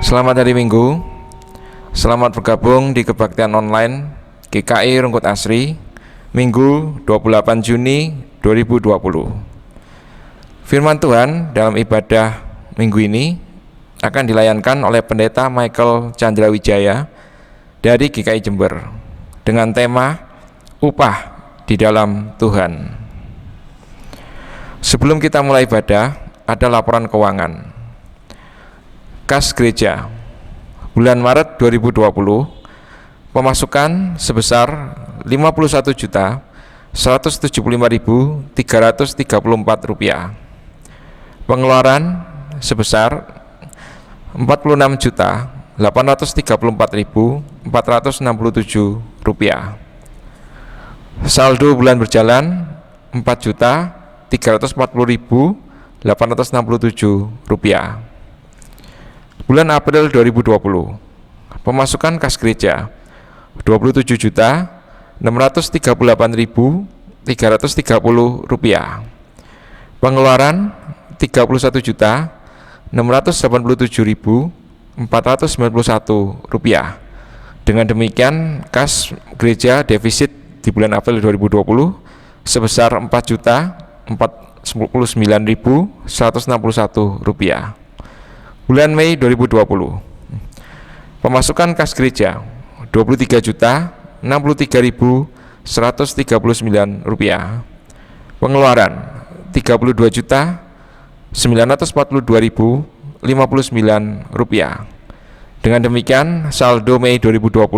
Selamat hari Minggu. Selamat bergabung di kebaktian online GKI Rungkut Asri Minggu 28 Juni 2020. Firman Tuhan dalam ibadah minggu ini akan dilayankan oleh Pendeta Michael Chandra Wijaya dari GKI Jember dengan tema Upah di dalam Tuhan. Sebelum kita mulai ibadah, ada laporan keuangan. Kas gereja bulan Maret 2020 pemasukan sebesar Rp51.175.334, pengeluaran sebesar Rp46.834.467, saldo bulan berjalan Rp4.340.867. Bulan April 2020 pemasukan kas gereja Rp27.638.330, pengeluaran Rp31.687.491. Dengan demikian kas gereja defisit di bulan April 2020 sebesar Rp4.049.161. Bulan Mei 2020 pemasukan kas gereja Rp23.063.139, pengeluaran Rp32.942.059. Dengan demikian saldo Mei 2020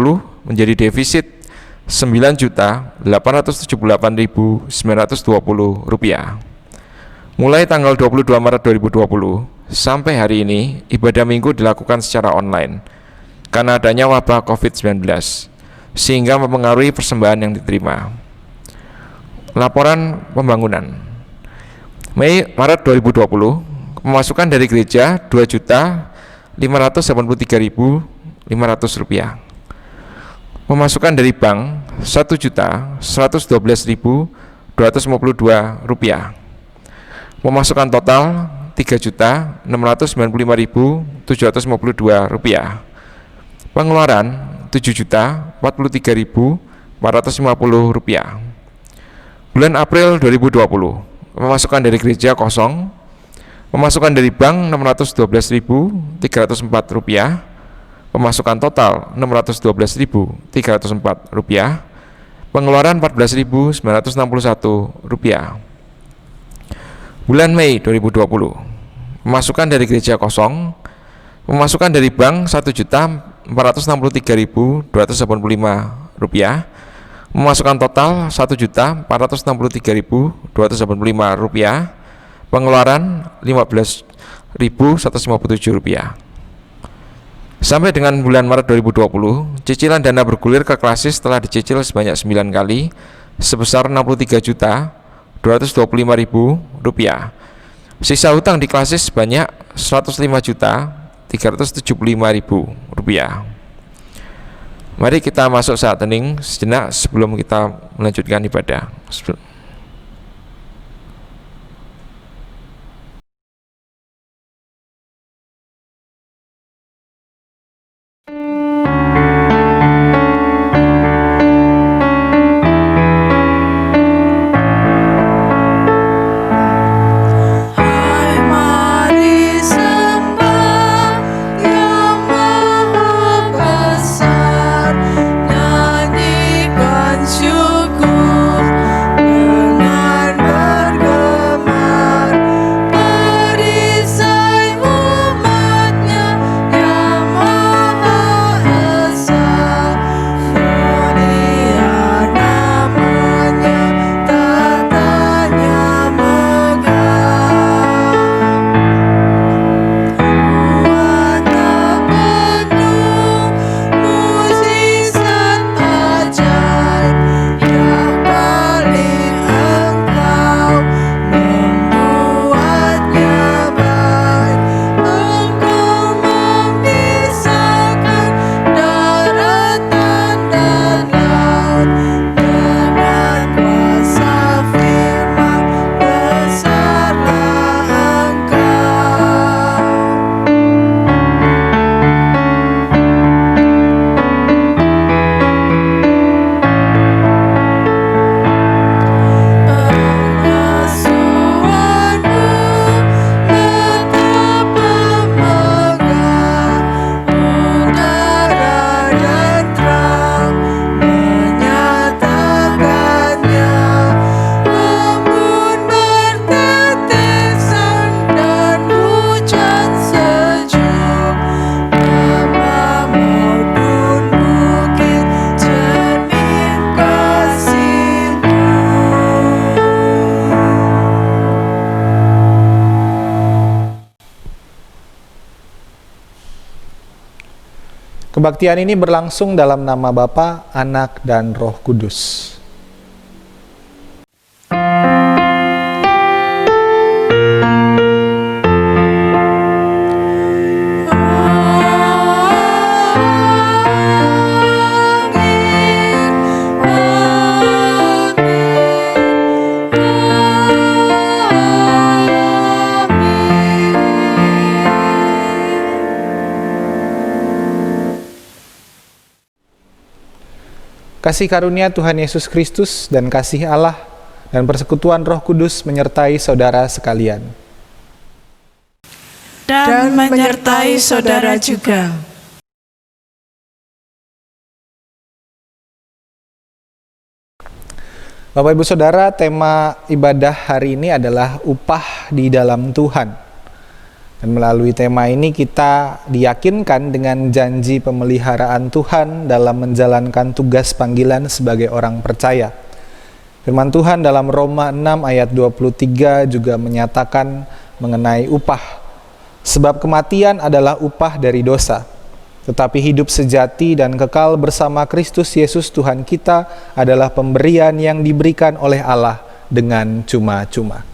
menjadi defisit Rp9.878.920. Mulai tanggal 22 Maret 2020 sampai hari ini, ibadah minggu dilakukan secara online karena adanya wabah COVID-19, sehingga mempengaruhi persembahan yang diterima. Laporan pembangunan Maret 2020, pemasukan dari gereja Rp2.583.500, pemasukan dari bank Rp1.112.252, pemasukan total Rp3.695.752, pengeluaran Rp7.043.450. Bulan April 2020 pemasukan dari gereja kosong, pemasukan dari bank Rp612.304, pemasukan total Rp612.304, pengeluaran Rp14.961. Bulan Mei 2020 pemasukan dari gereja kosong, pemasukan dari bank Rp1.463.285, pemasukan total Rp1.463.285, pengeluaran Rp15.157. Sampai dengan bulan Maret 2020, cicilan dana bergulir ke klasis telah dicicil sebanyak 9 kali sebesar Rp65.225.000. Sisa hutang di klasis sebanyak Rp105.375.000. Mari kita masuk saat hening sejenak sebelum kita melanjutkan ibadah. Syukur Kebaktian ini berlangsung dalam nama Bapa, Anak, dan Roh Kudus. Kasih karunia Tuhan Yesus Kristus dan kasih Allah dan persekutuan Roh Kudus menyertai saudara sekalian. Dan menyertai saudara juga. Bapak Ibu Saudara, tema ibadah hari ini adalah upah di dalam Tuhan. Dan melalui tema ini kita diyakinkan dengan janji pemeliharaan Tuhan dalam menjalankan tugas panggilan sebagai orang percaya. Firman Tuhan dalam Roma 6 ayat 23 juga menyatakan mengenai upah. Sebab kematian adalah upah dari dosa. Tetapi hidup sejati dan kekal bersama Kristus Yesus Tuhan kita adalah pemberian yang diberikan oleh Allah dengan cuma-cuma.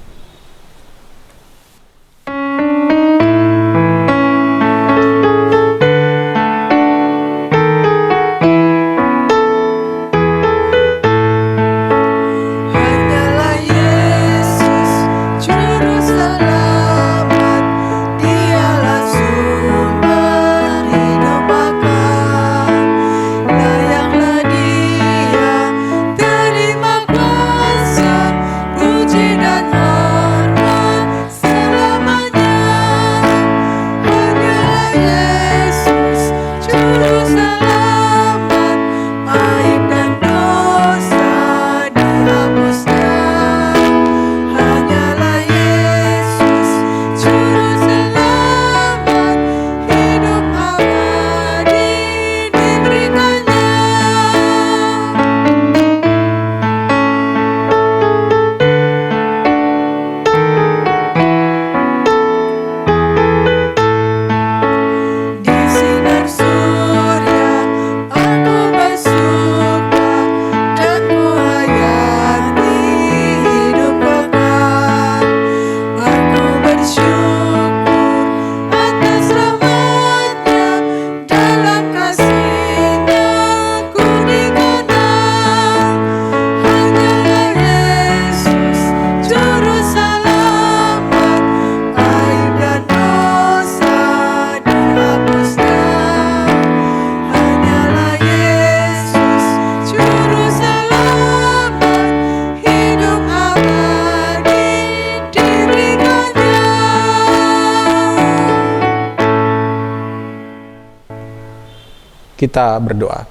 Kita berdoa.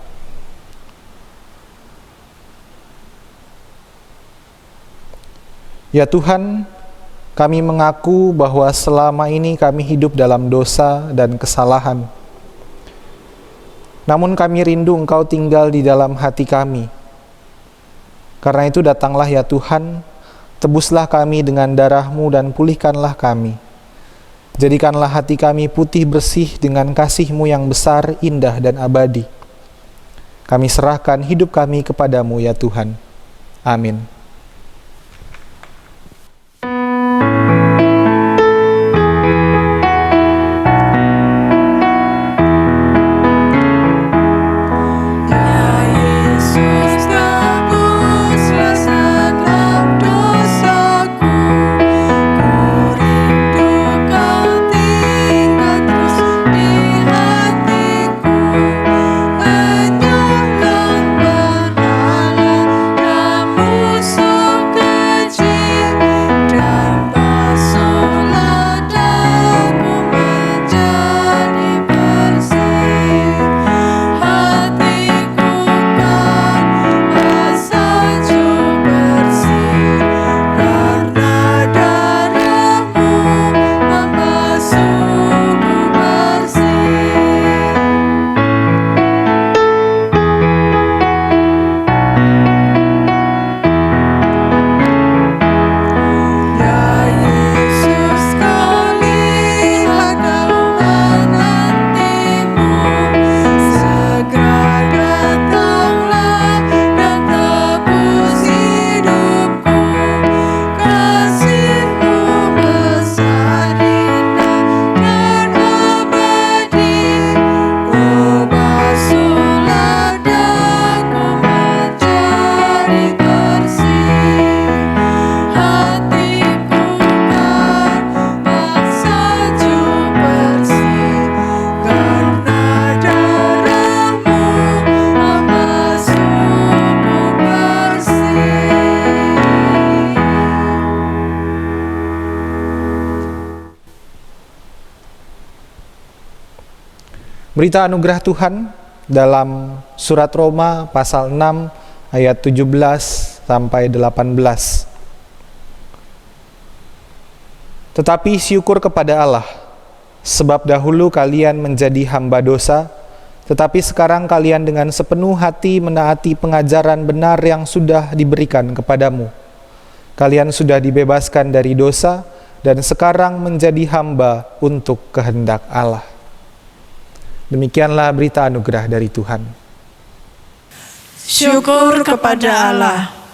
Ya Tuhan, kami mengaku bahwa selama ini kami hidup dalam dosa dan kesalahan. Namun kami rindu Engkau tinggal di dalam hati kami. Karena itu datanglah ya Tuhan, tebuslah kami dengan darah-Mu dan pulihkanlah kami. Jadikanlah hati kami putih bersih dengan kasih-Mu yang besar, indah, dan abadi. Kami serahkan hidup kami kepadamu ya Tuhan. Amin. Musa Berita anugerah Tuhan dalam surat Roma pasal 6 ayat 17 sampai 18. Tetapi syukur kepada Allah, sebab dahulu kalian menjadi hamba dosa, tetapi sekarang kalian dengan sepenuh hati menaati pengajaran benar yang sudah diberikan kepadamu. Kalian sudah dibebaskan dari dosa dan sekarang menjadi hamba untuk kehendak Allah. Demikianlah berita anugerah dari Tuhan. Syukur kepada Allah.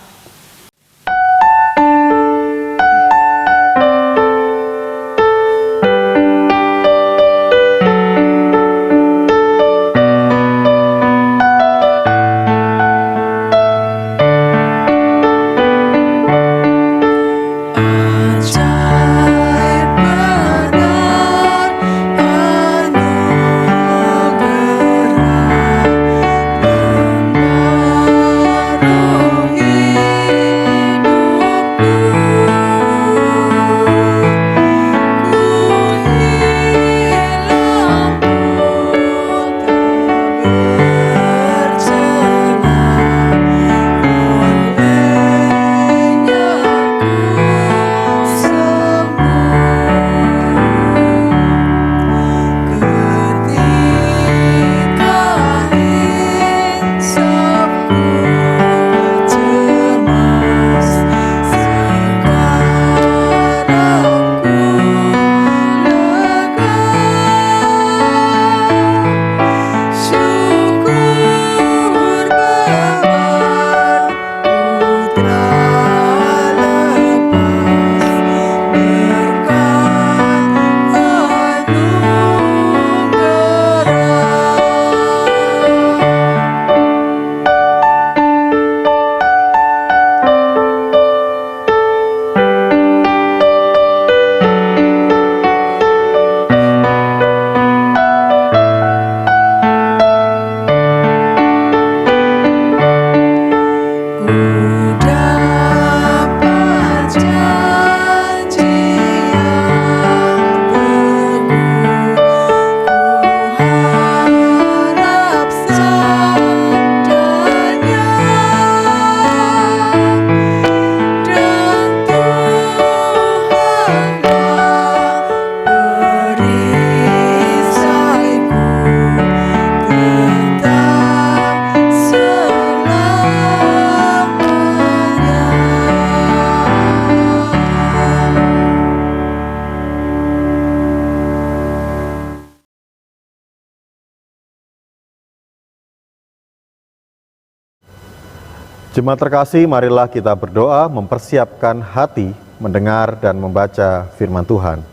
Jemaat terkasih, marilah kita berdoa mempersiapkan hati mendengar dan membaca firman Tuhan.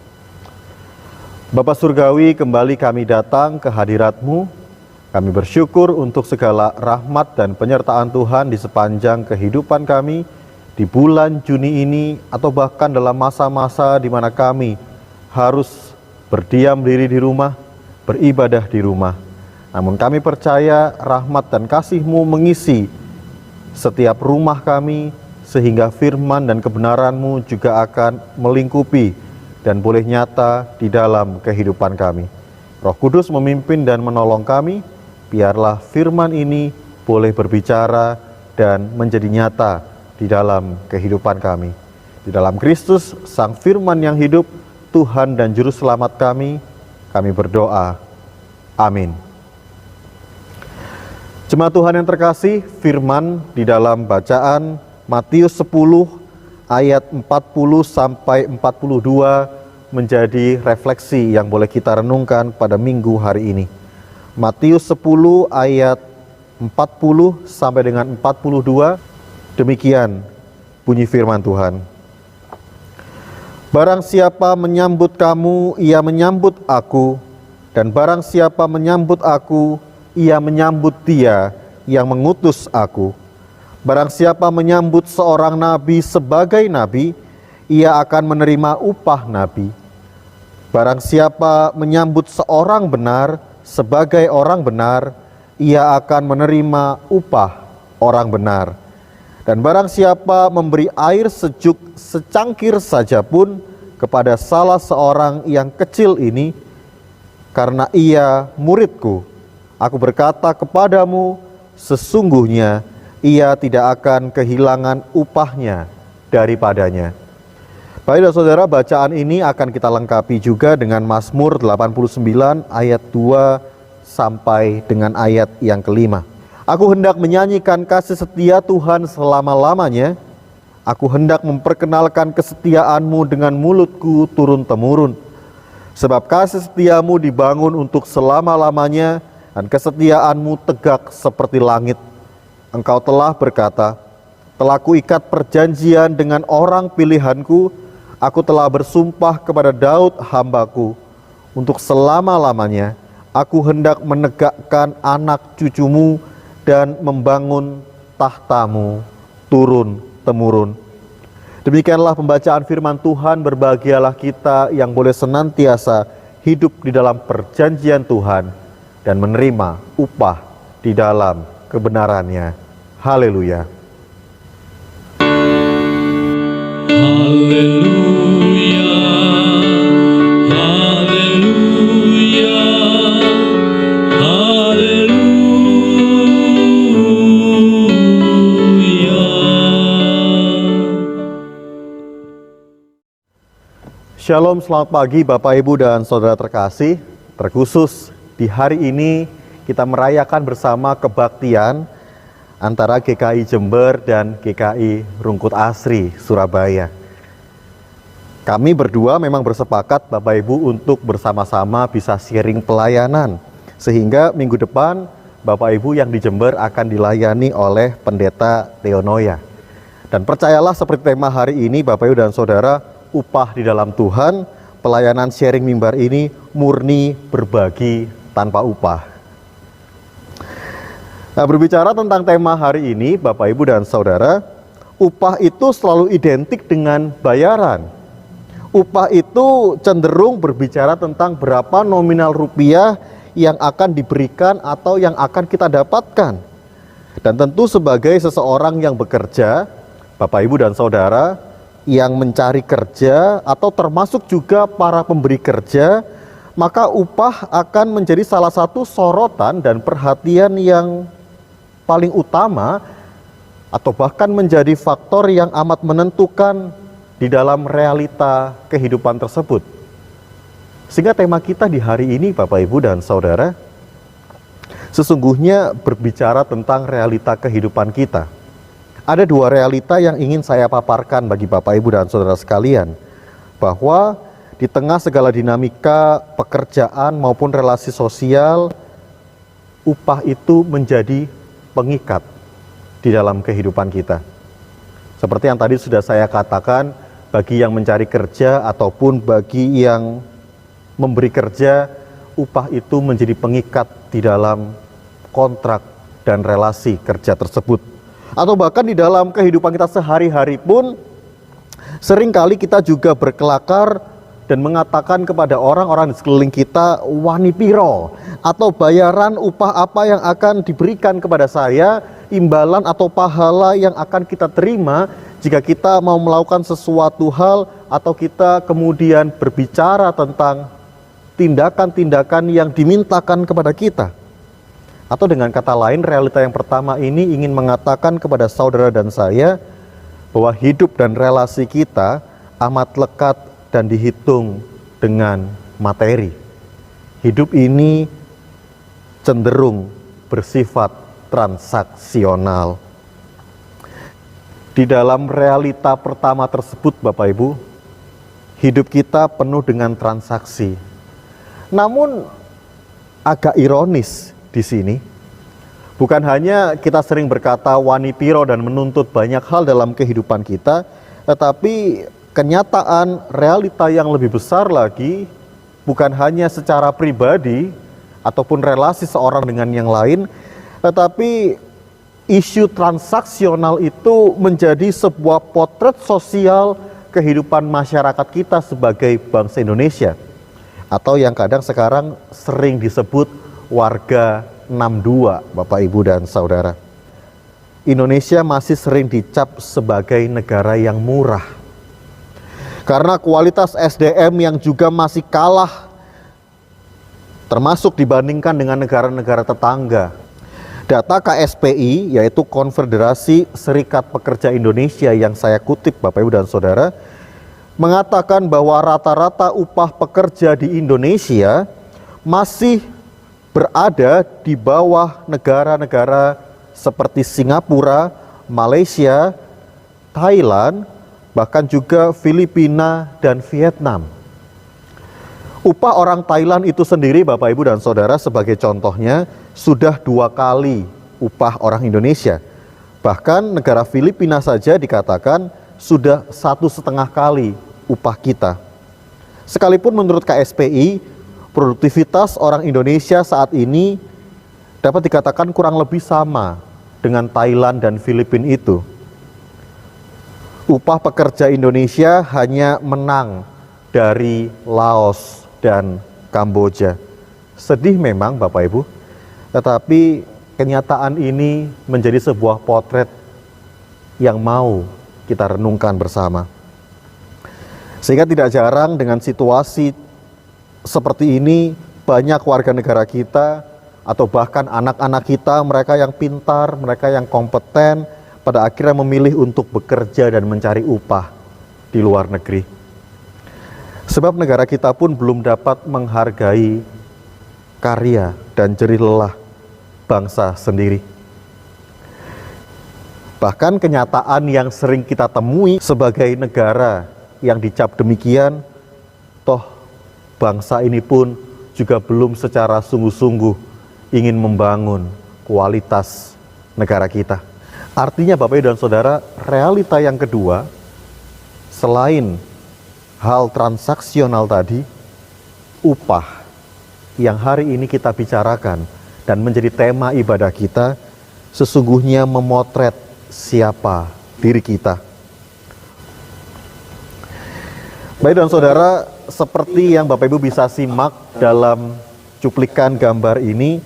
Bapa Surgawi, kembali kami datang ke hadirat-Mu. Kami bersyukur untuk segala rahmat dan penyertaan Tuhan di sepanjang kehidupan kami di bulan Juni ini, atau bahkan dalam masa-masa di mana kami harus berdiam diri di rumah, beribadah di rumah. Namun kami percaya rahmat dan kasih-Mu mengisi setiap rumah kami, sehingga firman dan kebenaran-Mu juga akan melingkupi dan boleh nyata di dalam kehidupan kami. Roh Kudus memimpin dan menolong kami, biarlah firman ini boleh berbicara dan menjadi nyata di dalam kehidupan kami. Di dalam Kristus, Sang Firman yang hidup, Tuhan dan Juru Selamat kami berdoa. Amin. Jemaat Tuhan yang terkasih, firman di dalam bacaan Matius 10 ayat 40 sampai 42 menjadi refleksi yang boleh kita renungkan pada minggu hari ini. Matius 10 ayat 40 sampai dengan 42, demikian bunyi firman Tuhan. Barang siapa menyambut kamu, ia menyambut aku, dan barang siapa menyambut aku, ia menyambut Dia yang mengutus aku. Barang siapa menyambut seorang nabi sebagai nabi, ia akan menerima upah nabi. Barang siapa menyambut seorang benar sebagai orang benar, ia akan menerima upah orang benar. Dan barang siapa memberi air sejuk secangkir saja pun kepada salah seorang yang kecil ini, karena ia muridku. Aku berkata kepadamu, sesungguhnya ia tidak akan kehilangan upahnya daripadanya. Baik dan saudara, bacaan ini akan kita lengkapi juga dengan Mazmur 89 ayat 2 sampai dengan ayat yang kelima. Aku hendak menyanyikan kasih setia Tuhan selama-lamanya. Aku hendak memperkenalkan kesetiaanmu dengan mulutku turun-temurun. Sebab kasih setiamu dibangun untuk selama-lamanya, dan kesetiaanmu tegak seperti langit. Engkau telah berkata, telah kuikat perjanjian dengan orang pilihanku. Aku telah bersumpah kepada Daud hambaku, untuk selama-lamanya aku hendak menegakkan anak cucumu dan membangun tahtamu turun-temurun. Demikianlah pembacaan firman Tuhan. Berbahagialah kita yang boleh senantiasa hidup di dalam perjanjian Tuhan dan menerima upah di dalam kebenarannya. Haleluya. Haleluya, haleluya, haleluya. Shalom, selamat pagi Bapak Ibu dan Saudara terkasih. Terkhusus di hari ini kita merayakan bersama kebaktian antara GKI Jember dan GKI Rungkut Asri Surabaya. Kami berdua memang bersepakat Bapak Ibu untuk bersama-sama bisa sharing pelayanan, sehingga minggu depan Bapak Ibu yang di Jember akan dilayani oleh Pendeta Theonoya. Dan percayalah seperti tema hari ini Bapak Ibu dan Saudara, upah di dalam Tuhan, pelayanan sharing mimbar ini murni berbagi tanpa upah. Nah, berbicara tentang tema hari ini, Bapak Ibu dan Saudara, upah itu selalu identik dengan bayaran. Upah itu cenderung berbicara tentang berapa nominal rupiah yang akan diberikan atau yang akan kita dapatkan. Dan tentu sebagai seseorang yang bekerja, Bapak Ibu dan Saudara, yang mencari kerja atau termasuk juga para pemberi kerja, maka upah akan menjadi salah satu sorotan dan perhatian yang paling utama atau bahkan menjadi faktor yang amat menentukan di dalam realita kehidupan tersebut. Sehingga tema kita di hari ini Bapak Ibu dan Saudara sesungguhnya berbicara tentang realita kehidupan kita. Ada dua realita yang ingin saya paparkan bagi Bapak Ibu dan Saudara sekalian, bahwa di tengah segala dinamika pekerjaan maupun relasi sosial, upah itu menjadi pengikat di dalam kehidupan kita. Seperti yang tadi sudah saya katakan, bagi yang mencari kerja ataupun bagi yang memberi kerja, upah itu menjadi pengikat di dalam kontrak dan relasi kerja tersebut. Atau bahkan di dalam kehidupan kita sehari-hari pun, seringkali kita juga berkelakar dan mengatakan kepada orang-orang di sekeliling kita, wani piro, atau bayaran upah apa yang akan diberikan kepada saya, imbalan atau pahala yang akan kita terima jika kita mau melakukan sesuatu hal atau kita kemudian berbicara tentang tindakan-tindakan yang dimintakan kepada kita. Atau dengan kata lain, realita yang pertama ini ingin mengatakan kepada saudara dan saya bahwa hidup dan relasi kita amat lekat dan dihitung dengan materi. Hidup ini cenderung bersifat transaksional. Di dalam realita pertama tersebut Bapak Ibu, hidup kita penuh dengan transaksi. Namun agak ironis di sini, bukan hanya kita sering berkata wani piro dan menuntut banyak hal dalam kehidupan kita, tetapi kenyataan realita yang lebih besar lagi, bukan hanya secara pribadi ataupun relasi seorang dengan yang lain, tetapi isu transaksional itu menjadi sebuah potret sosial kehidupan masyarakat kita sebagai bangsa Indonesia, atau yang kadang sekarang sering disebut warga 62, Bapak Ibu dan Saudara. Indonesia masih sering dicap sebagai negara yang murah karena kualitas SDM yang juga masih kalah termasuk dibandingkan dengan negara-negara tetangga. Data KSPI, yaitu Konfederasi Serikat Pekerja Indonesia yang saya kutip Bapak Ibu dan Saudara, mengatakan bahwa rata-rata upah pekerja di Indonesia masih berada di bawah negara-negara seperti Singapura, Malaysia, Thailand, bahkan juga Filipina dan Vietnam. Upah orang Thailand itu sendiri Bapak Ibu dan Saudara sebagai contohnya sudah 2 kali upah orang Indonesia. Bahkan negara Filipina saja dikatakan sudah 1,5 kali upah kita. Sekalipun menurut KSPI, produktivitas orang Indonesia saat ini dapat dikatakan kurang lebih sama dengan Thailand dan Filipina itu. Upah pekerja Indonesia hanya menang dari Laos dan Kamboja. Sedih memang Bapak Ibu, tetapi kenyataan ini menjadi sebuah potret yang mau kita renungkan bersama. Sehingga tidak jarang dengan situasi seperti ini, banyak warga negara kita atau bahkan anak-anak kita, mereka yang pintar, mereka yang kompeten, pada akhirnya memilih untuk bekerja dan mencari upah di luar negeri. Sebab negara kita pun belum dapat menghargai karya dan jerih lelah bangsa sendiri. Bahkan kenyataan yang sering kita temui sebagai negara yang dicap demikian, toh bangsa ini pun juga belum secara sungguh-sungguh ingin membangun kualitas negara kita. Artinya Bapak Ibu dan Saudara, realita yang kedua, selain hal transaksional tadi, upah yang hari ini kita bicarakan dan menjadi tema ibadah kita, sesungguhnya memotret siapa diri kita. Baik dan Saudara, seperti yang Bapak Ibu bisa simak dalam cuplikan gambar ini,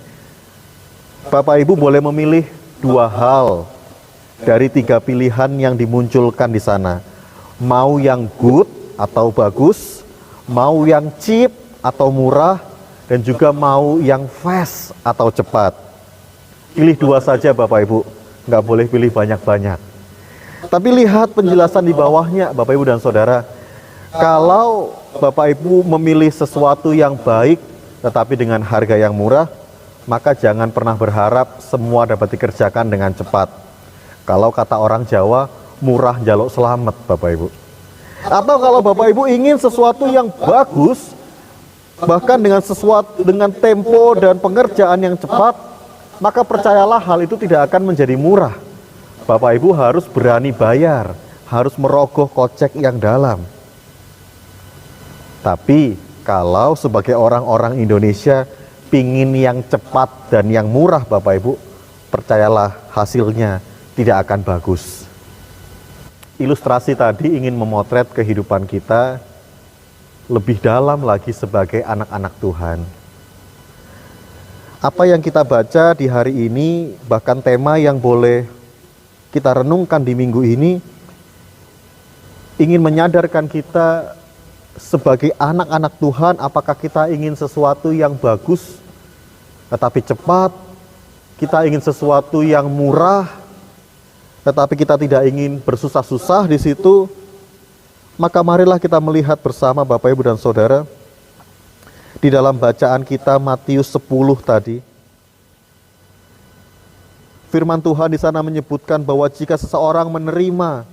Bapak Ibu boleh memilih 2 hal dari 3 pilihan yang dimunculkan di sana. Mau yang good atau bagus, mau yang cheap atau murah, dan juga mau yang fast atau cepat. Pilih 2 saja Bapak Ibu, nggak boleh pilih banyak-banyak. Tapi lihat penjelasan di bawahnya Bapak Ibu dan Saudara. Kalau Bapak Ibu memilih sesuatu yang baik tetapi dengan harga yang murah, maka jangan pernah berharap semua dapat dikerjakan dengan cepat. Kalau kata orang Jawa, murah njaluk selamat Bapak Ibu. Atau kalau Bapak Ibu ingin sesuatu yang bagus, bahkan dengan tempo dan pengerjaan yang cepat, maka percayalah hal itu tidak akan menjadi murah. Bapak Ibu harus berani bayar, harus merogoh kocek yang dalam. Tapi kalau sebagai orang-orang Indonesia pingin yang cepat dan yang murah Bapak Ibu, percayalah hasilnya tidak akan bagus. Ilustrasi tadi ingin memotret kehidupan kita lebih dalam lagi sebagai anak-anak Tuhan. Apa yang kita baca di hari ini, bahkan tema yang boleh kita renungkan di minggu ini, ingin menyadarkan kita sebagai anak-anak Tuhan, apakah kita ingin sesuatu yang bagus tetapi cepat, kita ingin sesuatu yang murah tetapi kita tidak ingin bersusah-susah di situ. Maka marilah kita melihat bersama Bapak Ibu dan Saudara di dalam bacaan kita Matius 10 tadi. Firman Tuhan di sana menyebutkan bahwa jika seseorang menerima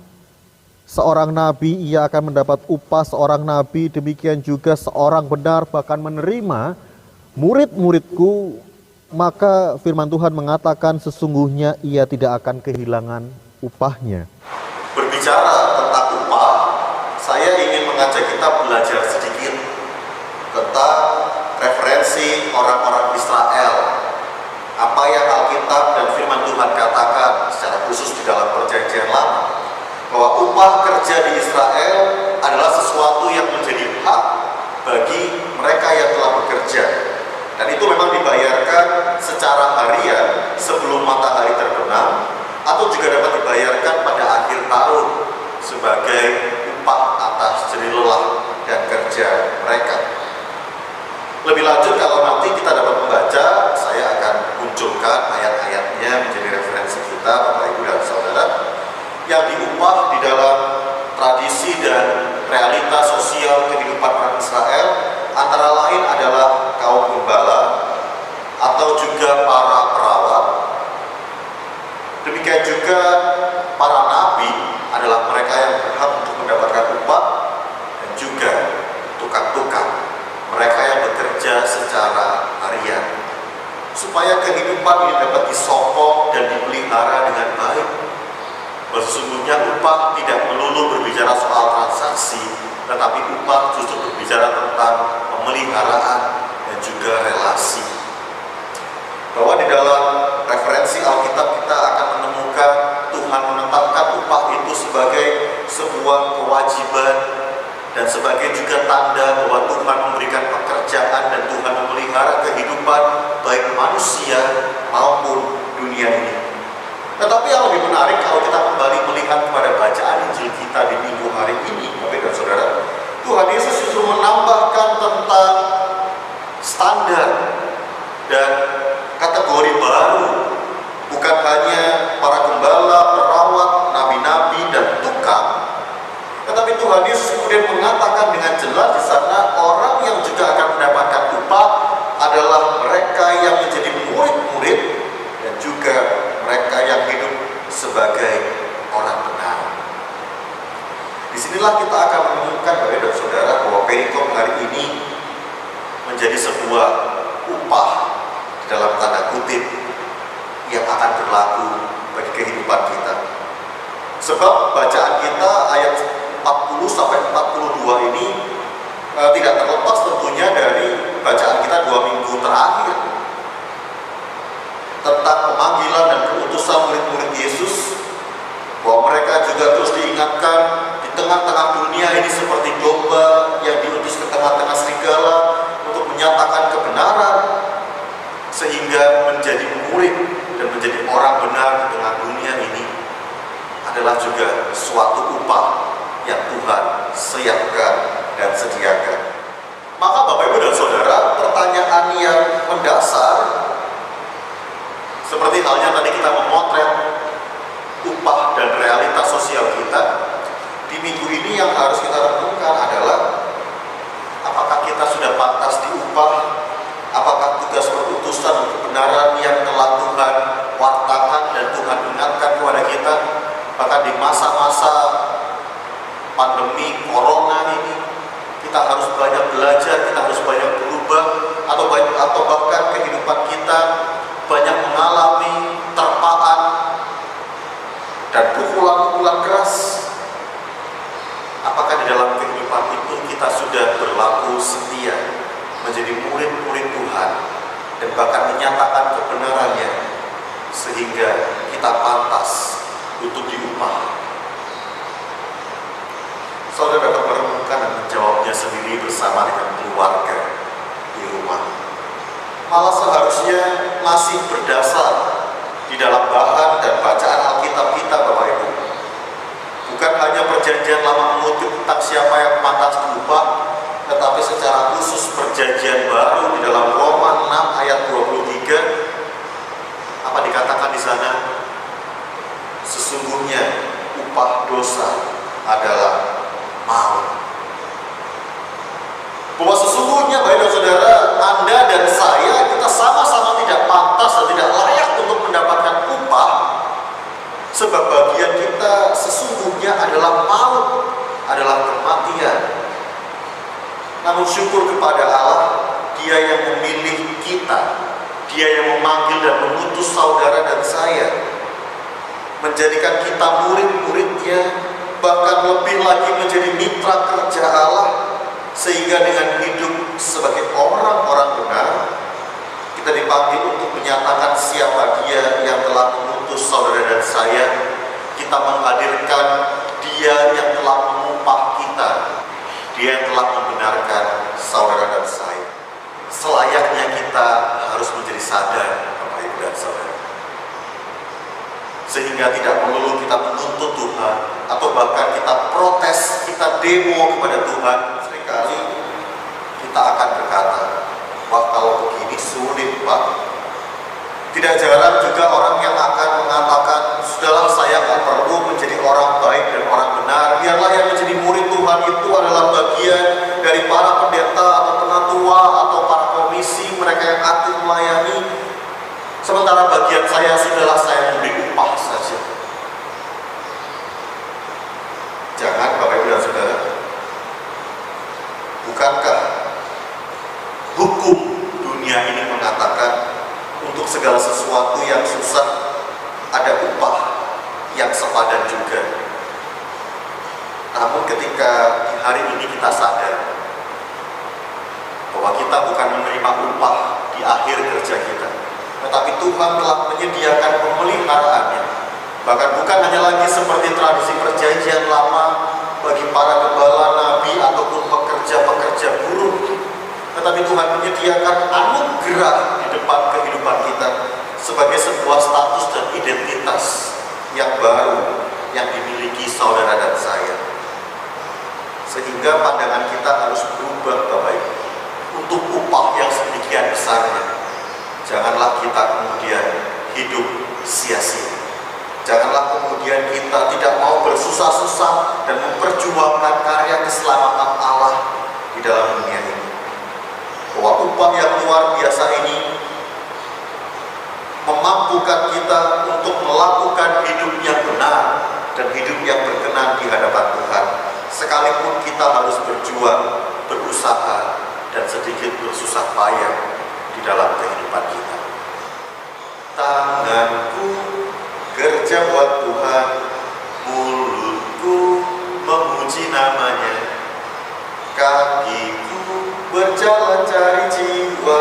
seorang nabi, ia akan mendapat upah seorang nabi, demikian juga seorang benar bahkan menerima murid-muridku, maka firman Tuhan mengatakan sesungguhnya ia tidak akan kehilangan upahnya. Berbicara tentang upah, saya ingin mengajak kita belajar sedikit tentang referensi orang-orang Israel. Apa yang Alkitab dan firman Tuhan katakan secara khusus di dalam Perjanjian Lama, bahwa upah kerja di Israel adalah sesuatu yang menjadi hak bagi mereka yang telah bekerja. Dan itu memang dibayarkan secara harian sebelum matahari terbenam, atau juga dapat dibayarkan pada akhir tahun sebagai upah atas jerih lelah dan kerja mereka. Lebih lanjut, kalau nanti kita semuanya menjadi referensi kita, Bapak Ibu dan Saudara, yang diupah di dalam tradisi dan realita sosial kehidupan orang Israel, antara lain adalah kaum gembala atau juga para perawat. Demikian juga para nabi adalah mereka yang berhak untuk mendapatkan upah, dan juga tukang-tukang, mereka yang bekerja secara harian, supaya kehidupan ini dapat disokong dan dipelihara dengan baik. Sesungguhnya upah tidak melulu berbicara soal transaksi, tetapi upah justru berbicara tentang pemeliharaan dan juga relasi. Bahwa di dalam referensi Alkitab kita akan menemukan Tuhan menetapkan upah itu sebagai sebuah kewajiban dan sebagai juga tanda bahwa Tuhan memberikan pekerjaan dan Tuhan memelihara kehidupan baik manusia maupun dunia ini. Tetapi yang lebih menarik kalau kita kembali melihat kepada bacaan Injil kita di minggu hari ini, Bapak dan Saudara, Tuhan Yesus justru menambahkan tentang standar dan kategori baru, bukan hanya para gembala, perawat, nabi-nabi, dan tukang, tetapi Tuhan Yesus kemudian mengatakan dengan jelas di sana orang yang juga akan mendapatkan upah adalah mereka yang menjadi murid-murid dan juga mereka yang hidup sebagai orang benar. Disinilah kita akan menemukan, Bapak dan Saudara, bahwa perikop hari ini menjadi sebuah upah dalam tanda kutip yang akan berlaku bagi kehidupan kita. Sebab bacaan kita ayat 40 sampai 42 ini tidak terlepas tentunya dari bacaan kita 2 minggu terakhir tentang pemanggilan dan keutusan murid-murid Yesus, bahwa mereka juga terus diingatkan di tengah-tengah dunia ini seperti domba yang diutus ke tengah-tengah serigala untuk menyatakan kebenaran, sehingga menjadi murid dan menjadi orang benar di tengah dunia ini adalah juga suatu upah yang Tuhan siapkan dan sediakan. Maka Bapak Ibu dan Saudara, pertanyaan yang mendasar seperti halnya tadi kita memotret upah dan realitas sosial kita di minggu ini, yang harus kita renungkan adalah apakah kita sudah pantas diupah? Apakah tugas perutusan dan kebenaran yang telah Tuhan wartakan dan Tuhan ingatkan kepada kita, bahkan di masa-masa pandemi corona ini, kita harus banyak belajar, kita harus banyak berubah, atau bahkan kehidupan kita banyak mengalami terpaan dan pukulan-pukulan keras. Apakah di dalam kehidupan itu kita sudah berlaku setia, menjadi murid-murid Tuhan, dan bahkan menyatakan kebenarannya, sehingga kita pantas untuk diupah? Saudara dapat merenungkan dan menjawabnya sendiri bersama dengan keluarga di rumah. Malah seharusnya masih berdasar di dalam bahan dan bacaan Alkitab kita, Bapak Ibu. Bukan hanya perjanjian lama mengutip tentang siapa yang pantas diupah, tetapi secara khusus perjanjian baru di dalam Roma 6 ayat 23, apa dikatakan di sana? Sesungguhnya upah dosa adalah maut. Bahwa sesungguhnya, Bapak dan Saudara, Anda dan saya, kita sama-sama tidak pantas dan tidak layak untuk mendapatkan upah, sebab bagian kita sesungguhnya adalah maut, adalah kematian. Namun syukur kepada Allah, Dia yang memilih kita, Dia yang memanggil dan mengutus saudara dan saya, menjadikan kita murid-murid-Nya, bahkan lebih lagi menjadi mitra kerja Allah, sehingga dengan hidup sebagai orang-orang benar, kita dipanggil untuk menyatakan siapa Dia yang telah mengutus saudara dan saya. Kita menghadirkan Dia yang telah mengupah kita, Dia yang telah membenarkan saudara dan saya. Selayaknya kita harus menjadi sadar, Bapak Ibu dan Saudara, sehingga tidak melulu kita menuntut Tuhan, atau bahkan kita protes, kita demo kepada Tuhan. Seringkali kita akan berkata, wah kalau begini sulit Pak, Tidak jarang juga orang yang akan mengatakan, sudahlah saya nggak perlu menjadi orang baik dan orang benar, biarlah yang menjadi murid Tuhan itu adalah bagian dari para pendeta atau penatua atau para komisi, mereka yang aktif melayani. Sementara bagian saya, sudahlah saya memberi upah saja. Jangan Bapak Ibu dan Saudara, bukankah hukum dunia ini mengatakan untuk segala sesuatu yang susah ada upah yang sepadan juga. Namun ketika di hari ini kita sadar bahwa kita bukan menerima upah di akhir kerja kita, tetapi Tuhan telah menyediakan pemeliharaannya. Bahkan bukan hanya lagi seperti tradisi perjanjian lama bagi para gembala, nabi ataupun pekerja-pekerja buruh, tetapi Tuhan menyediakan anugerah di depan kehidupan kita sebagai sebuah status dan identitas yang baru yang dimiliki saudara dan saya. Sehingga pandangan kita harus berubah Bapak Ibu untuk upah yang sedemikian besarnya. Janganlah kita kemudian hidup sia-sia. Janganlah kemudian kita tidak mau bersusah-susah dan memperjuangkan karya keselamatan Allah di dalam dunia ini. Bahwa upah yang luar biasa ini memampukan kita untuk melakukan hidup yang benar dan hidup yang berkenan di hadapan Tuhan, sekalipun kita harus berjuang, berusaha, dan sedikit bersusah payah di dalam kehidupan kita. Tanganku kerja buat Tuhan, mulutku memuji namanya, kakiku berjalan cari jiwa,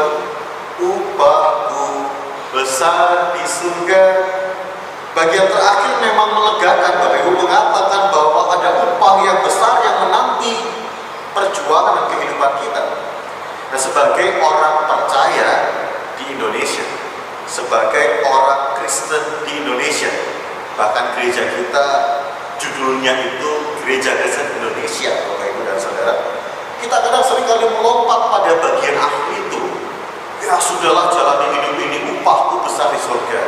upahku besar di surga. Bagian terakhir memang melegakan. Bapak Ibu mengatakan bahwa ada upah yang besar yang menanti perjuangan dan kehidupan kita. Nah, sebagai orang percaya di Indonesia, sebagai orang Kristen di Indonesia, bahkan gereja kita judulnya itu Gereja Kristen Indonesia, Bapak Ibu dan Saudara, kita kadang seringkali melompat pada bagian akhir itu. Ya sudahlah, jalani hidup ini, upahku besar di surga.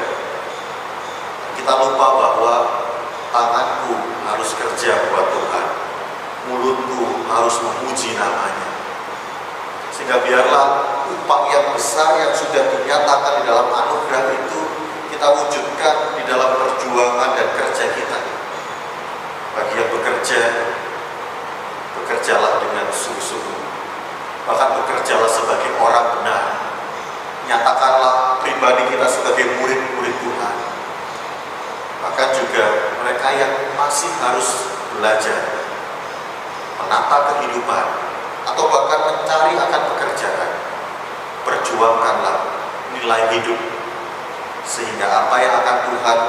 Kita lupa bahwa tanganku harus kerja buat Tuhan, mulutku harus memuji namanya. Sehingga biarlah upah yang besar yang sudah dinyatakan di dalam anugerah itu kita wujudkan di dalam perjuangan dan kerja kita. Bagi yang bekerja, bekerjalah dengan sungguh-sungguh. Bahkan bekerjalah sebagai orang benar. Nyatakanlah pribadi kita sebagai murid-murid Tuhan. Bahkan juga mereka yang masih harus belajar menata kehidupan atau bahkan mencari akan pekerjaan, perjuangkanlah nilai hidup sehingga apa yang akan Tuhan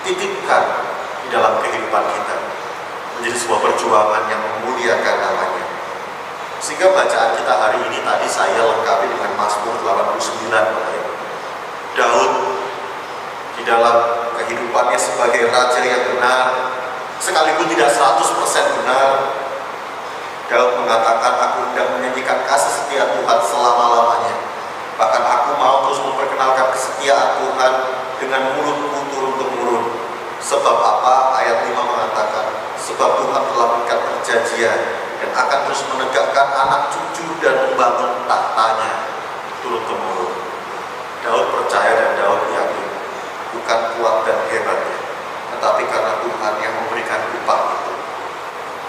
titipkan di dalam kehidupan kita menjadi sebuah perjuangan yang memuliakan namanya. Sehingga bacaan kita hari ini tadi saya lengkapi dengan Mazmur 89. Daud di dalam kehidupannya sebagai raja yang benar, sekalipun tidak 100% benar, Daud mengatakan, aku hendak menyanyikan kasih setia Tuhan selama-lamanya. Bahkan aku mau terus memperkenalkan kesetiaan Tuhan dengan mulutku turun-temurun. Sebab apa? Ayat 5 mengatakan, sebab Tuhan telah mengikat perjanjian dan akan terus menegakkan anak cucu dan membangun tahtanya turun-temurun. Daud percaya dan Daud yakin, bukan kuat dan hebatnya, tetapi karena Tuhan yang memberikan upah itu.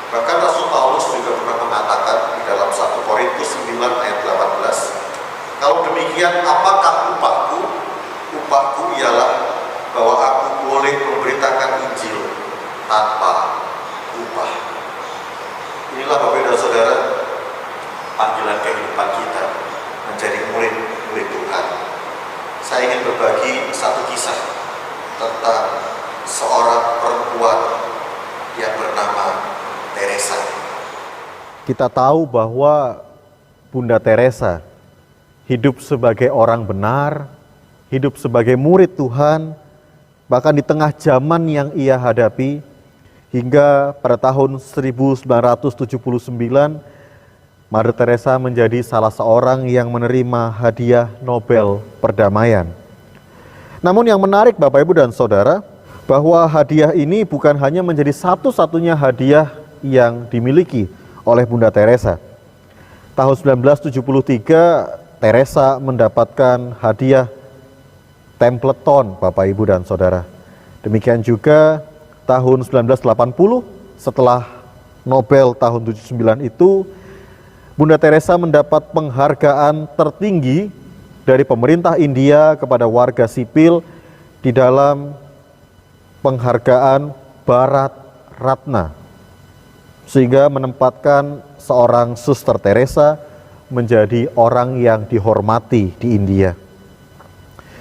Bahkan Rasul Paulus juga pernah mengatakan di dalam 1 Korintus 9 ayat 18, kalau demikian apakah upahku? Upahku ialah bahwa aku boleh memberitakan Injil tanpa upah. Inilah Bapak dan Saudara panggilan kehidupan kita menjadi murid-murid Tuhan. Saya ingin berbagi satu kisah tentang seorang perempuan yang bernama Teresa. Kita tahu bahwa Bunda Teresa hidup sebagai orang benar, hidup sebagai murid Tuhan, bahkan di tengah zaman yang ia hadapi, hingga pada tahun 1979 Mother Teresa menjadi salah seorang yang menerima hadiah Nobel Perdamaian. Namun yang menarik Bapak Ibu dan Saudara, bahwa hadiah ini bukan hanya menjadi satu-satunya hadiah yang dimiliki oleh Bunda Teresa. Tahun 1973, Teresa mendapatkan hadiah Templeton, Bapak Ibu dan Saudara. Demikian juga tahun 1980, setelah Nobel tahun 79 itu, Bunda Teresa mendapat penghargaan tertinggi dari pemerintah India kepada warga sipil di dalam penghargaan Bharat Ratna, sehingga menempatkan seorang Suster Teresa menjadi orang yang dihormati di India.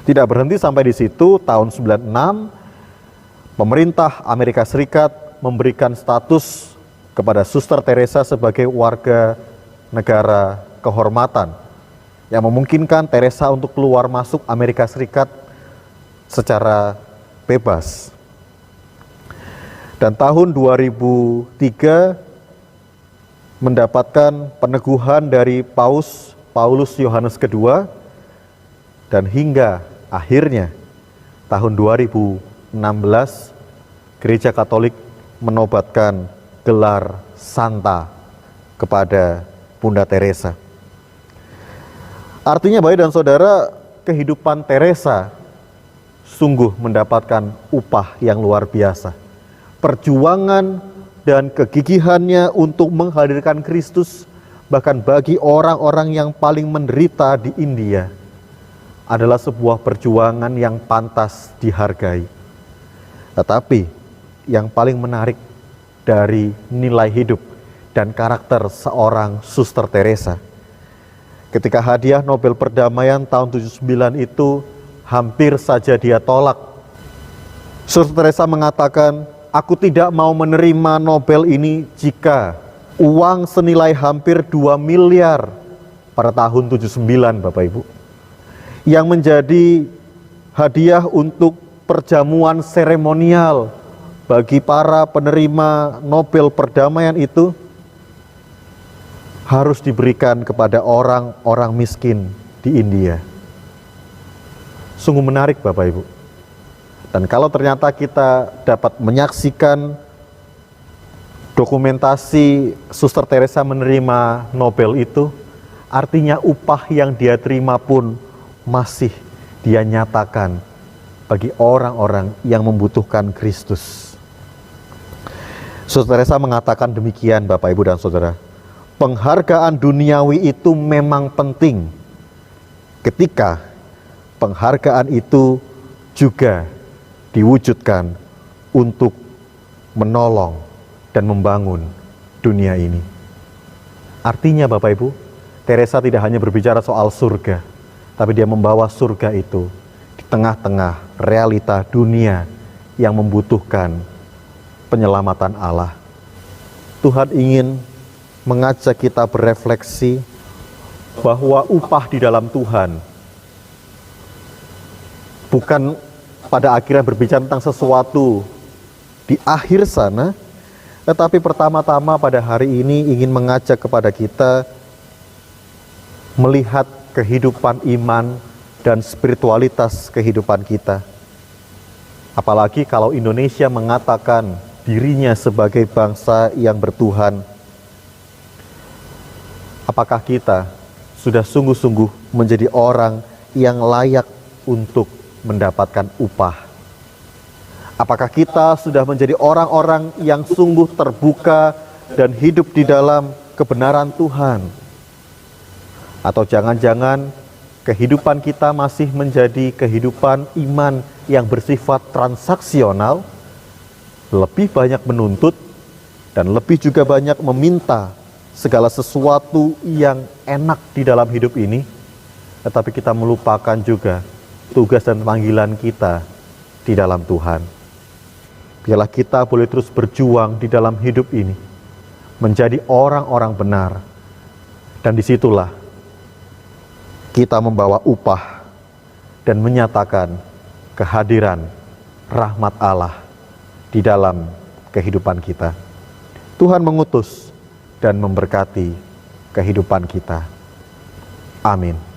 Tidak berhenti sampai di situ, tahun 96 pemerintah Amerika Serikat memberikan status kepada Suster Teresa sebagai warga negara kehormatan yang memungkinkan Teresa untuk keluar masuk Amerika Serikat secara bebas. Dan tahun 2003 mendapatkan peneguhan dari Paulus Yohanes II, dan hingga akhirnya tahun 2016 Gereja Katolik menobatkan gelar Santa kepada Bunda Teresa. Artinya Bapak dan Saudara, kehidupan Teresa sungguh mendapatkan upah yang luar biasa. Perjuangan dan kegigihannya untuk menghadirkan Kristus bahkan bagi orang-orang yang paling menderita di India adalah sebuah perjuangan yang pantas dihargai. Tetapi yang paling menarik dari nilai hidup dan karakter seorang Suster Teresa, ketika hadiah Nobel Perdamaian tahun 79 itu hampir saja dia tolak, Suster Teresa mengatakan, "Aku tidak mau menerima Nobel ini jika uang senilai hampir 2 miliar pada tahun 79 Bapak Ibu, yang menjadi hadiah untuk perjamuan seremonial bagi para penerima Nobel Perdamaian itu harus diberikan kepada orang-orang miskin di India." Sungguh menarik Bapak Ibu. Dan kalau ternyata kita dapat menyaksikan dokumentasi Suster Teresa menerima Nobel itu, artinya upah yang dia terima pun masih dia nyatakan bagi orang-orang yang membutuhkan Kristus. Suster Teresa mengatakan demikian Bapak Ibu dan Saudara, penghargaan duniawi itu memang penting ketika penghargaan itu juga diwujudkan untuk menolong dan membangun dunia ini. Artinya Bapak Ibu, Teresa tidak hanya berbicara soal surga, tapi dia membawa surga itu di tengah-tengah realita dunia yang membutuhkan penyelamatan Allah. Tuhan ingin mengajak kita berefleksi bahwa upah di dalam Tuhan bukan pada akhirnya berbicara tentang sesuatu di akhir sana, tetapi pertama-tama pada hari ini ingin mengajak kepada kita melihat kehidupan iman dan spiritualitas kehidupan kita. Apalagi kalau Indonesia mengatakan dirinya sebagai bangsa yang bertuhan. Apakah kita sudah sungguh-sungguh menjadi orang yang layak untuk mendapatkan upah? Apakah kita sudah menjadi orang-orang yang sungguh terbuka dan hidup di dalam kebenaran Tuhan? Atau jangan-jangan kehidupan kita masih menjadi kehidupan iman yang bersifat transaksional, lebih banyak menuntut dan lebih juga banyak meminta segala sesuatu yang enak di dalam hidup ini, tetapi kita melupakan juga tugas dan panggilan kita di dalam Tuhan. Biarlah kita boleh terus berjuang di dalam hidup ini, menjadi orang-orang benar, dan disitulah kita membawa upah dan menyatakan kehadiran rahmat Allah di dalam kehidupan kita. Tuhan mengutus dan memberkati kehidupan kita. Amin.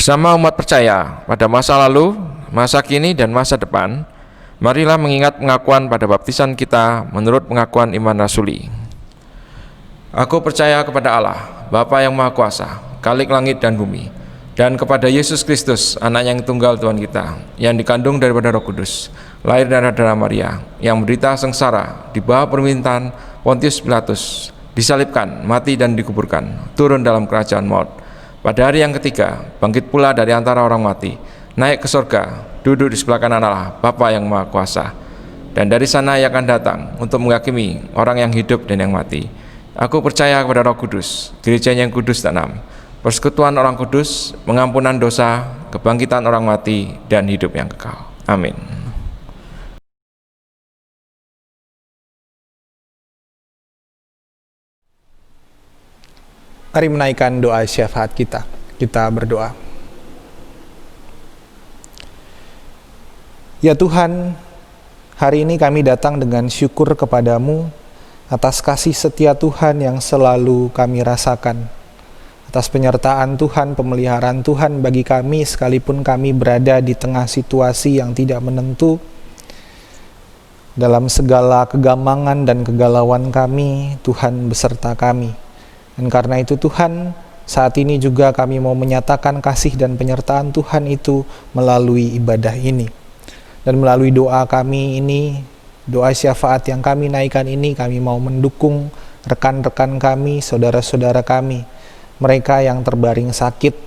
Bersama umat percaya pada masa lalu, masa kini, dan masa depan, marilah mengingat pengakuan pada baptisan kita menurut pengakuan iman rasuli. Aku percaya kepada Allah, Bapa yang Maha Kuasa, Khalik langit dan bumi, dan kepada Yesus Kristus, Anak yang tunggal Tuhan kita, yang dikandung daripada Roh Kudus, lahir dari darah Maria, yang menderita sengsara di bawah pemerintahan Pontius Pilatus, disalibkan, mati dan dikuburkan, turun dalam kerajaan maut. Pada hari yang ketiga, bangkit pula dari antara orang mati, naik ke surga, duduk di sebelah kanan Allah, Bapa yang Maha Kuasa. Dan dari sana Ia akan datang untuk menghakimi orang yang hidup dan yang mati. Aku percaya kepada Roh Kudus, gereja yang kudus dan am, persekutuan orang kudus, pengampunan dosa, kebangkitan orang mati, dan hidup yang kekal. Amin. Mari menaikkan doa syafaat kita. Kita berdoa. Ya Tuhan, hari ini kami datang dengan syukur kepadamu atas kasih setia Tuhan yang selalu kami rasakan, atas penyertaan Tuhan, pemeliharaan Tuhan bagi kami sekalipun kami berada di tengah situasi yang tidak menentu. Dalam segala kegamangan dan kegalauan kami, Tuhan beserta kami. Dan karena itu Tuhan, saat ini juga kami mau menyatakan kasih dan penyertaan Tuhan itu melalui ibadah ini. Dan melalui doa kami ini, doa syafaat yang kami naikkan ini, kami mau mendukung rekan-rekan kami, saudara-saudara kami, mereka yang terbaring sakit,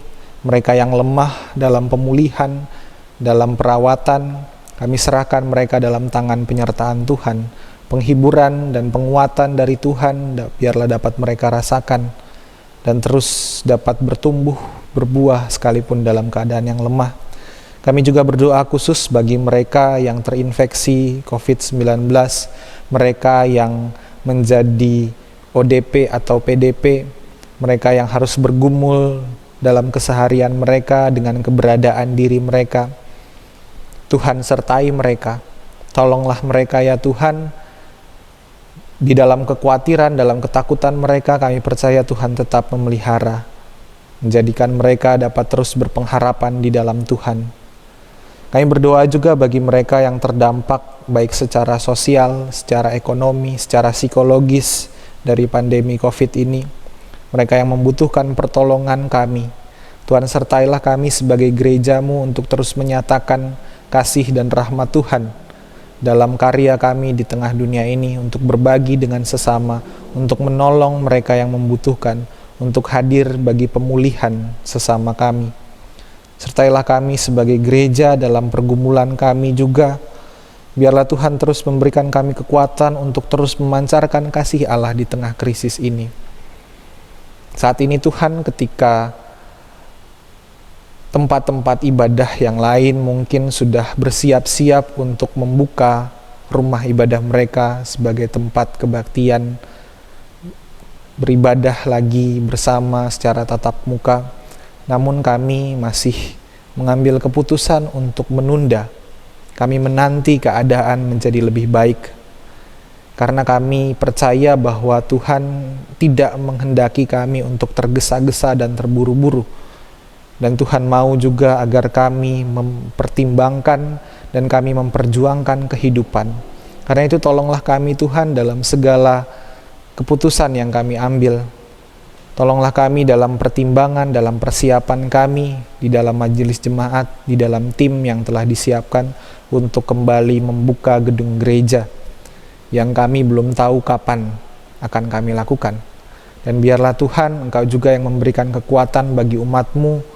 mereka yang lemah dalam pemulihan, dalam perawatan. Kami serahkan mereka dalam tangan penyertaan Tuhan. Penghiburan dan penguatan dari Tuhan biarlah dapat mereka rasakan dan terus dapat bertumbuh, berbuah sekalipun dalam keadaan yang lemah. Kami juga berdoa khusus bagi mereka yang terinfeksi COVID-19, mereka yang menjadi ODP atau PDP, mereka yang harus bergumul dalam keseharian mereka dengan keberadaan diri mereka. Tuhan sertai mereka, tolonglah mereka ya Tuhan. Di dalam kekhawatiran, dalam ketakutan mereka, kami percaya Tuhan tetap memelihara, menjadikan mereka dapat terus berpengharapan di dalam Tuhan. Kami berdoa juga bagi mereka yang terdampak baik secara sosial, secara ekonomi, secara psikologis dari pandemi COVID ini. Mereka yang membutuhkan pertolongan kami. Tuhan sertailah kami sebagai gereja-Mu untuk terus menyatakan kasih dan rahmat Tuhan dalam karya kami di tengah dunia ini, untuk berbagi dengan sesama, untuk menolong mereka yang membutuhkan, untuk hadir bagi pemulihan sesama kami. Sertailah kami sebagai gereja dalam pergumulan kami juga. Biarlah Tuhan terus memberikan kami kekuatan untuk terus memancarkan kasih Allah di tengah krisis ini. Saat ini Tuhan, ketika tempat-tempat ibadah yang lain mungkin sudah bersiap-siap untuk membuka rumah ibadah mereka sebagai tempat kebaktian, beribadah lagi bersama secara tatap muka. Namun kami masih mengambil keputusan untuk menunda. Kami menanti keadaan menjadi lebih baik. Karena kami percaya bahwa Tuhan tidak menghendaki kami untuk tergesa-gesa dan terburu-buru. Dan Tuhan mau juga agar kami mempertimbangkan dan kami memperjuangkan kehidupan. Karena itu tolonglah kami Tuhan dalam segala keputusan yang kami ambil. Tolonglah kami dalam pertimbangan, dalam persiapan kami, di dalam majelis jemaat, di dalam tim yang telah disiapkan untuk kembali membuka gedung gereja yang kami belum tahu kapan akan kami lakukan. Dan biarlah Tuhan, Engkau juga yang memberikan kekuatan bagi umat-Mu,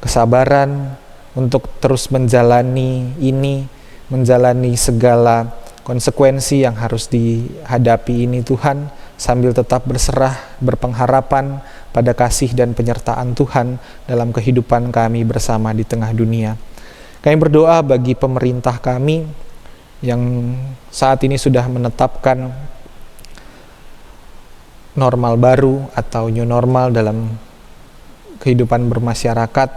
kesabaran untuk terus menjalani ini, menjalani segala konsekuensi yang harus dihadapi ini Tuhan, sambil tetap berserah, berpengharapan pada kasih dan penyertaan Tuhan dalam kehidupan kami bersama di tengah dunia. Kami berdoa bagi pemerintah kami yang saat ini sudah menetapkan normal baru atau new normal dalam kehidupan bermasyarakat,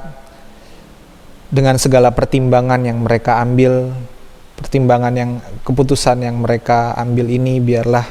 dengan segala pertimbangan yang mereka ambil, keputusan yang mereka ambil ini biarlah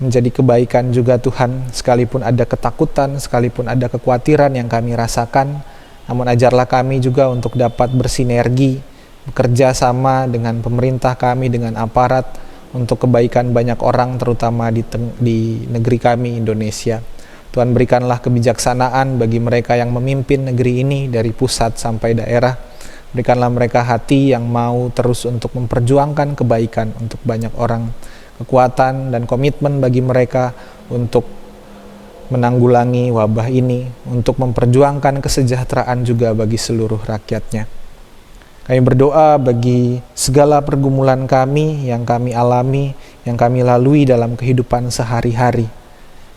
menjadi kebaikan juga Tuhan, sekalipun ada ketakutan, sekalipun ada kekhawatiran yang kami rasakan, namun ajarlah kami juga untuk dapat bersinergi, bekerja sama dengan pemerintah kami, dengan aparat, untuk kebaikan banyak orang, terutama di negeri kami, Indonesia. Tuhan, berikanlah kebijaksanaan bagi mereka yang memimpin negeri ini dari pusat sampai daerah. Berikanlah mereka hati yang mau terus untuk memperjuangkan kebaikan untuk banyak orang, kekuatan dan komitmen bagi mereka untuk menanggulangi wabah ini, untuk memperjuangkan kesejahteraan juga bagi seluruh rakyatnya. Kami berdoa bagi segala pergumulan kami yang kami alami, yang kami lalui dalam kehidupan sehari-hari.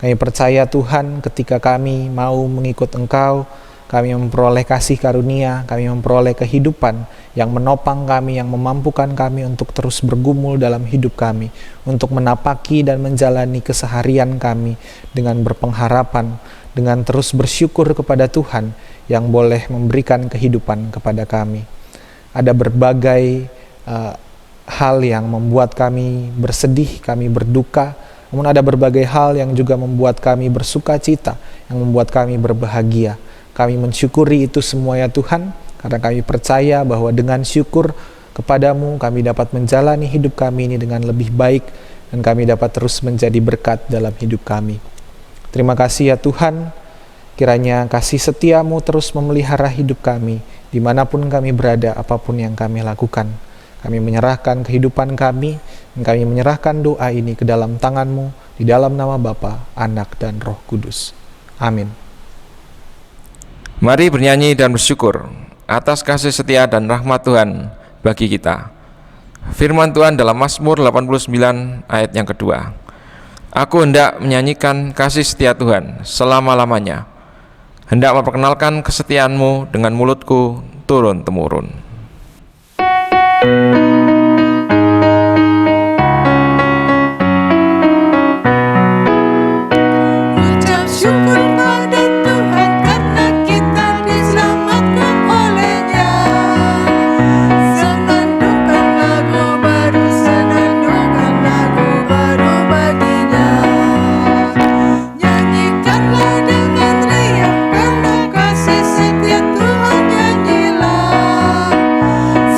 Kami percaya Tuhan, ketika kami mau mengikut Engkau, kami memperoleh kasih karunia, kami memperoleh kehidupan yang menopang kami, yang memampukan kami untuk terus bergumul dalam hidup kami, untuk menapaki dan menjalani keseharian kami dengan berpengharapan, dengan terus bersyukur kepada Tuhan yang boleh memberikan kehidupan kepada kami. Ada berbagai hal yang membuat kami bersedih, kami berduka, namun ada berbagai hal yang juga membuat kami bersuka cita, yang membuat kami berbahagia. Kami mensyukuri itu semua ya Tuhan, karena kami percaya bahwa dengan syukur kepadamu kami dapat menjalani hidup kami ini dengan lebih baik, dan kami dapat terus menjadi berkat dalam hidup kami. Terima kasih ya Tuhan, kiranya kasih setiamu terus memelihara hidup kami, dimanapun kami berada, apapun yang kami lakukan. Kami menyerahkan kehidupan kami, dan kami menyerahkan doa ini ke dalam tangan-Mu, di dalam nama Bapa, Anak, dan Roh Kudus. Amin. Mari bernyanyi dan bersyukur atas kasih setia dan rahmat Tuhan bagi kita. Firman Tuhan dalam Mazmur 89 ayat yang kedua. Aku hendak menyanyikan kasih setia Tuhan selama-lamanya, hendak memperkenalkan kesetiaan-Mu dengan mulutku turun-temurun. Ucap syukur pada Tuhan karena kita diselamatkan oleh-Nya. Senandungkan lagu baru, senandungkan lagu baru baginya. Nyanyikanlah dengan riang karena kasih setia Tuhan, nyanyilah.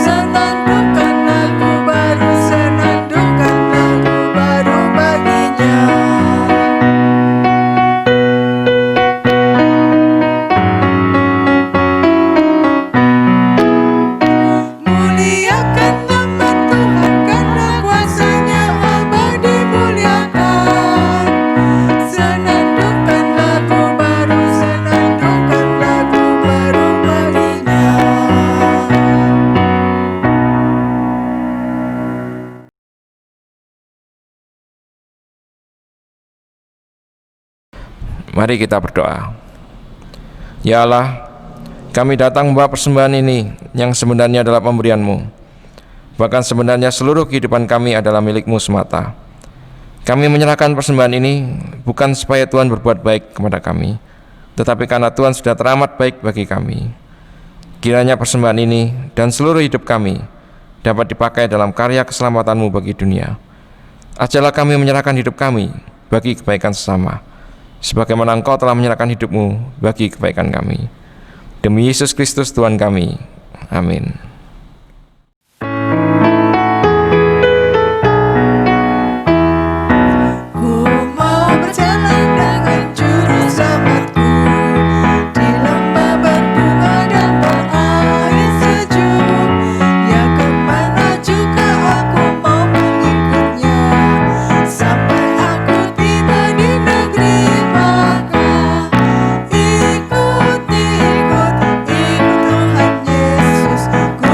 Senandungkan lagu baru, senandungkan lagu baru baginya. Muliakan nama Tuhan karena kuasa-Nya abadi muliakan. Senandungkan lagu baru, senandungkan lagu baru baginya. Mari kita berdoa. Ya Allah, kami datang membawa persembahan ini yang sebenarnya adalah pemberian-Mu. Bahkan sebenarnya seluruh kehidupan kami adalah milik-Mu semata. Kami menyerahkan persembahan ini bukan supaya Tuhan berbuat baik kepada kami, tetapi karena Tuhan sudah teramat baik bagi kami. Kiranya persembahan ini dan seluruh hidup kami dapat dipakai dalam karya keselamatan-Mu bagi dunia. Ajarlah kami menyerahkan hidup kami bagi kebaikan sesama, sebagaimana Engkau telah menyerahkan hidup-Mu bagi kebaikan kami. Demi Yesus Kristus Tuhan kami. Amin. Ku mau berjalan dengan juru selamatku di lembah berbunga dan berair sejuk. Ya kemana juga aku mau mengikutnya, sampai aku tiba di negeri Maka. Ikut Tuhan Yesus, ku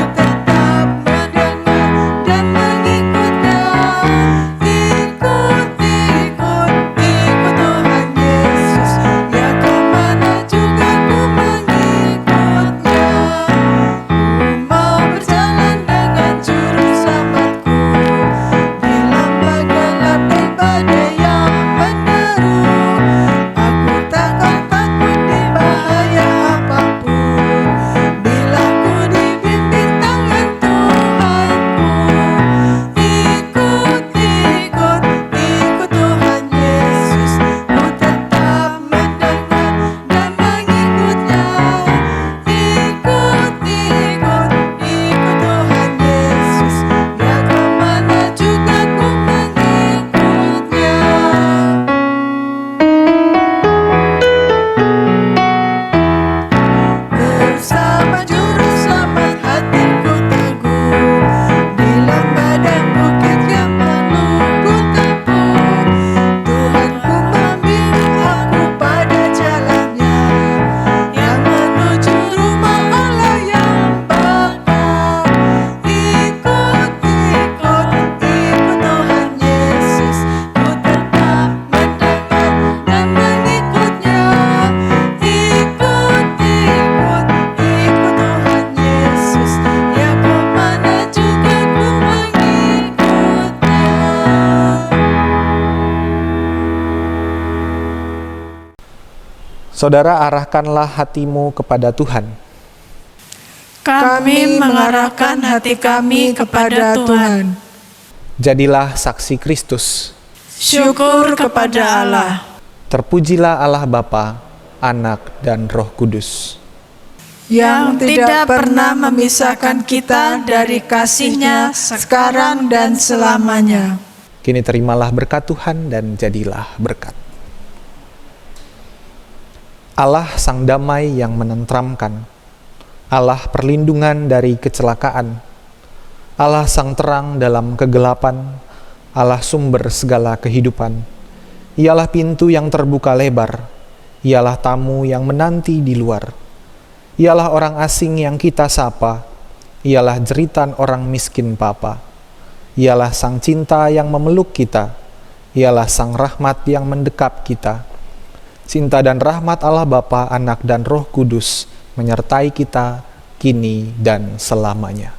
Saudara, arahkanlah hatimu kepada Tuhan. Kami mengarahkan hati kami kepada Tuhan. Jadilah saksi Kristus. Syukur kepada Allah. Terpujilah Allah Bapa, Anak, dan Roh Kudus. Yang tidak pernah memisahkan kita dari kasih-Nya sekarang dan selamanya. Kini terimalah berkat Tuhan dan jadilah berkat. Allah Sang Damai yang menenteramkan, Allah perlindungan dari kecelakaan, Allah Sang Terang dalam kegelapan, Allah sumber segala kehidupan. Ialah pintu yang terbuka lebar, ialah tamu yang menanti di luar, ialah orang asing yang kita sapa, ialah jeritan orang miskin papa, ialah Sang Cinta yang memeluk kita, ialah Sang Rahmat yang mendekap kita. Cinta dan rahmat Allah Bapa, Anak, dan Roh Kudus menyertai kita kini dan selamanya.